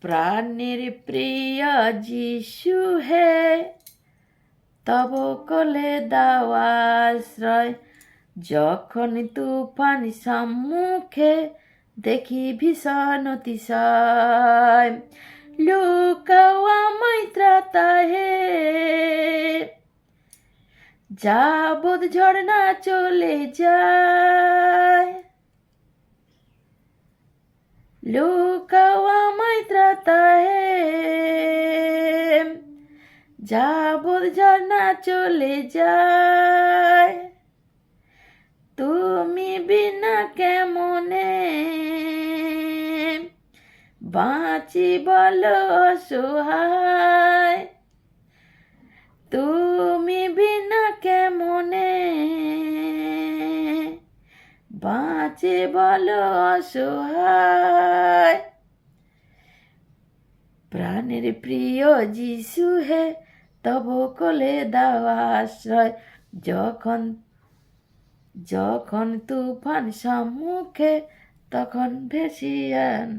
প্রাণের প্রিয় যিশু হে, তব কোলে দাও আশ্রয়। যখন তুফান সম্মুখে দেখি ভীষণ অতিশয়, লুকাও আমায় ত্রাতা হে। যাবৎ ঝর্ণা চলে যায়, লুকাও আমায় ত্রাতা হে। যাবৎ ঝর্ণা চলে যায়, তুমি বিনা কেমনে বাঁচি বলো অসহায়। তুমি বিনা কেমনে বাঁচে বলো অসহায়। প্রাণের প্রিয় যিশু হে, তব কোলে দাও আশ্রয়। যখন তুফান সম্মুখে তখন ভেসিয়ান